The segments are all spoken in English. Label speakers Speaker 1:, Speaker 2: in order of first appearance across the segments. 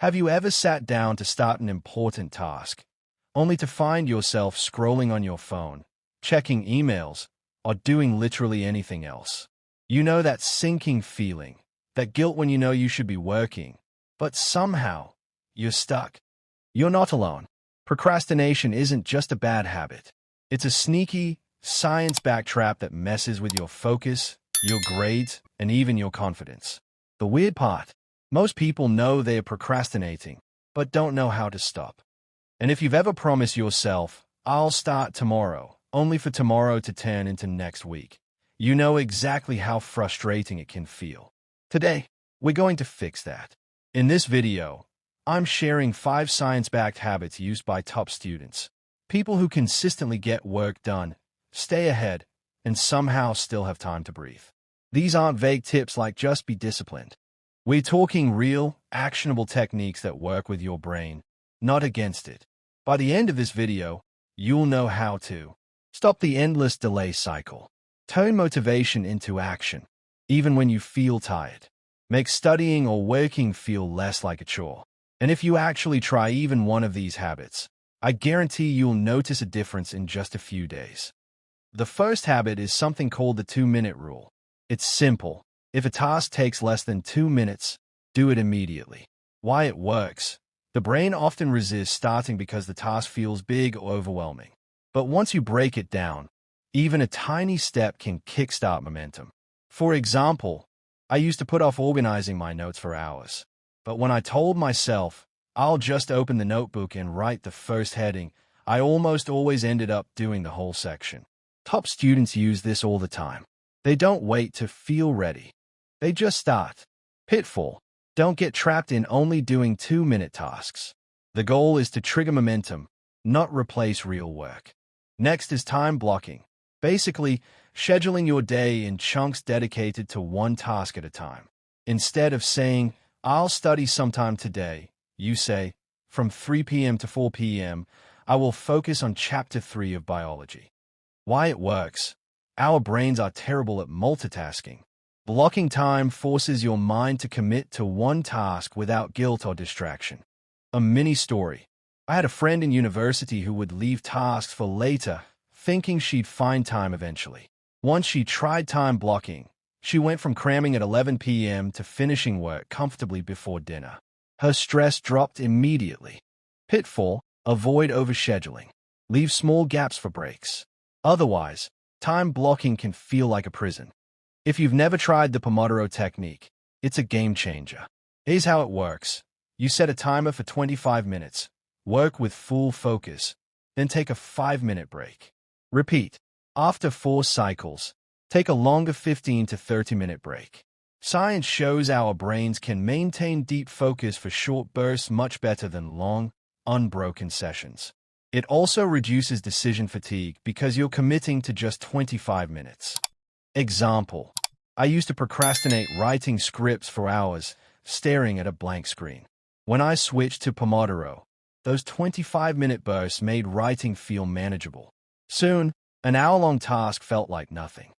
Speaker 1: Have you ever sat down to start an important task, only to find yourself scrolling on your phone, checking emails, or doing literally anything else? You know that sinking feeling, that guilt when you know you should be working, but somehow you're stuck. You're not alone. Procrastination isn't just a bad habit. It's a sneaky, science-backed trap that messes with your focus, your grades, and even your confidence. The weird part, most people know they're procrastinating, but don't know how to stop. And if you've ever promised yourself, "I'll start tomorrow," only for tomorrow to turn into next week, you know exactly how frustrating it can feel. Today, we're going to fix that. In this video, I'm sharing 5 science-backed habits used by top students, people who consistently get work done, stay ahead, and somehow still have time to breathe. These aren't vague tips like just be disciplined. We're talking real, actionable techniques that work with your brain, not against it. By the end of this video, you'll know how to stop the endless delay cycle, turn motivation into action, even when you feel tired, make studying or working feel less like a chore. And if you actually try even one of these habits, I guarantee you'll notice a difference in just a few days. The first habit is something called the 2-minute rule. It's simple. If a task takes less than 2 minutes, do it immediately. Why it works? The brain often resists starting because the task feels big or overwhelming. But once you break it down, even a tiny step can kickstart momentum. For example, I used to put off organizing my notes for hours. But when I told myself, "I'll just open the notebook and write the first heading," I almost always ended up doing the whole section. Top students use this all the time. They don't wait to feel ready. They just start. Pitfall: don't get trapped in only doing 2-minute tasks. The goal is to trigger momentum, not replace real work. Next is time blocking. Basically, scheduling your day in chunks dedicated to one task at a time. Instead of saying, "I'll study sometime today," you say, "From 3 p.m. to 4 p.m., I will focus on Chapter 3 of biology." Why it works? Our brains are terrible at multitasking. Blocking time forces your mind to commit to one task without guilt or distraction. A mini story. I had a friend in university who would leave tasks for later, thinking she'd find time eventually. Once she tried time blocking, she went from cramming at 11 p.m. to finishing work comfortably before dinner. Her stress dropped immediately. Pitfall: avoid overscheduling. Leave small gaps for breaks. Otherwise, time blocking can feel like a prison. If you've never tried the Pomodoro technique, it's a game changer. Here's how it works. You set a timer for 25 minutes, work with full focus, then take a 5-minute break. Repeat. After 4 cycles, take a longer 15 to 30-minute break. Science shows our brains can maintain deep focus for short bursts much better than long, unbroken sessions. It also reduces decision fatigue because you're committing to just 25 minutes. Example: I used to procrastinate writing scripts for hours, staring at a blank screen. When I switched to Pomodoro, those 25-minute bursts made writing feel manageable. Soon, an hour-long task felt like nothing.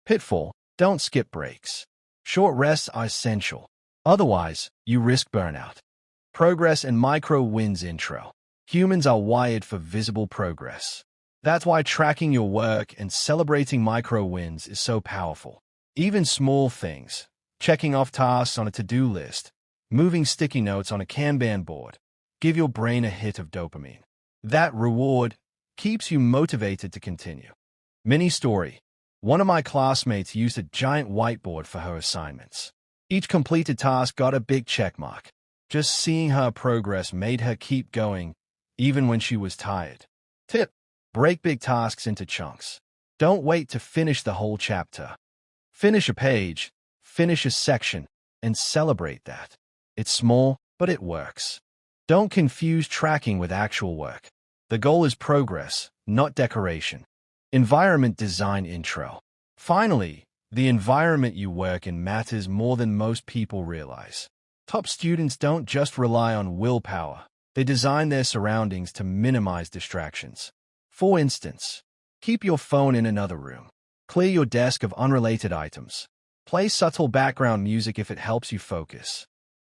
Speaker 1: Pitfall: don't skip breaks. Short rests are essential. Otherwise, you risk burnout. Progress and micro wins intro. Humans are wired for visible progress. That's why tracking your work and celebrating micro wins is so powerful. Even small things, checking off tasks on a to-do list, moving sticky notes on a Kanban board, give your brain a hit of dopamine. That reward keeps you motivated to continue. Mini story. One of my classmates used a giant whiteboard for her assignments. Each completed task got a big check mark. Just seeing her progress made her keep going, even when she was tired. Tip: break big tasks into chunks. Don't wait to finish the whole chapter. Finish a page, finish a section, and celebrate that. It's small, but it works. Don't confuse tracking with actual work. The goal is progress, not decoration. Environment design intro. Finally, the environment you work in matters more than most people realize. Top students don't just rely on willpower. They design their surroundings to minimize distractions. For instance, keep your phone in another room. Clear your desk of unrelated items. Play subtle background music if it helps you focus.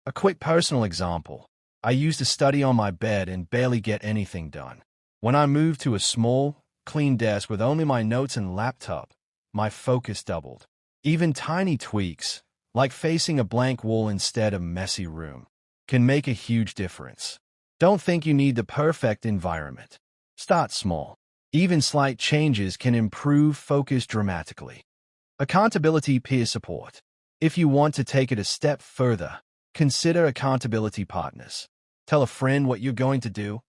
Speaker 1: A quick personal example. I used to study on my bed and barely get anything done. When I moved to a small, clean desk with only my notes and laptop, my focus doubled. Even tiny tweaks, like facing a blank wall instead of a messy room, can make a huge difference. Don't think you need the perfect environment. Start small. Even slight changes can improve focus dramatically. Accountability peer support. If you want to take it a step further, consider accountability partners. Tell a friend what you're going to do,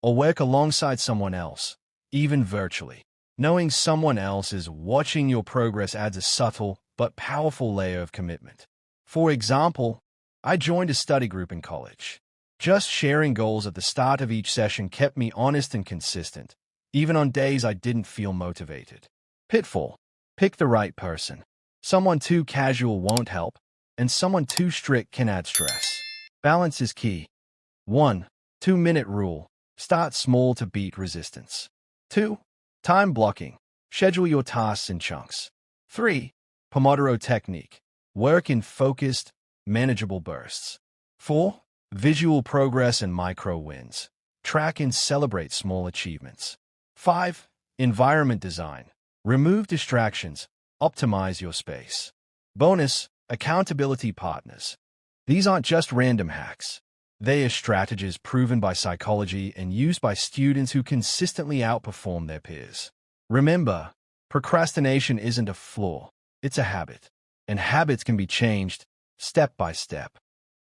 Speaker 1: or work alongside someone else, even virtually. Knowing someone else is watching your progress adds a subtle but powerful layer of commitment. For example, I joined a study group in college. Just sharing goals at the start of each session kept me honest and consistent, even on days I didn't feel motivated. Pitfall: pick the right person. Someone too casual won't help, and someone too strict can add stress. Balance is key. 1. 2-minute rule. Start small to beat resistance. 2. Time blocking. Schedule your tasks in chunks. 3. Pomodoro technique. Work in focused, manageable bursts. 4. Visual progress and micro wins. Track and celebrate small achievements. 5. Environment design. Remove distractions. Optimize your space. Bonus: accountability partners. These aren't just random hacks. They are strategies proven by psychology and used by students who consistently outperform their peers. Remember, procrastination isn't a flaw, it's a habit. And habits can be changed step by step.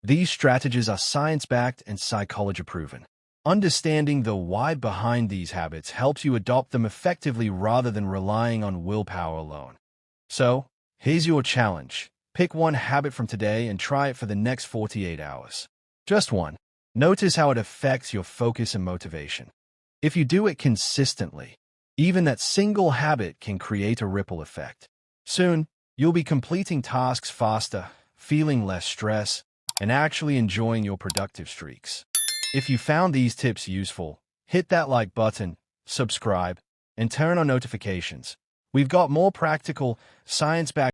Speaker 1: These strategies are science-backed and psychology-proven. Understanding the why behind these habits helps you adopt them effectively rather than relying on willpower alone. So, here's your challenge. Pick one habit from today and try it for the next 48 hours. Just one. Notice how it affects your focus and motivation. If you do it consistently, even that single habit can create a ripple effect. Soon, you'll be completing tasks faster, feeling less stress, and actually enjoying your productive streaks. If you found these tips useful, hit that like button, subscribe, and turn on notifications. We've got more practical, science-backed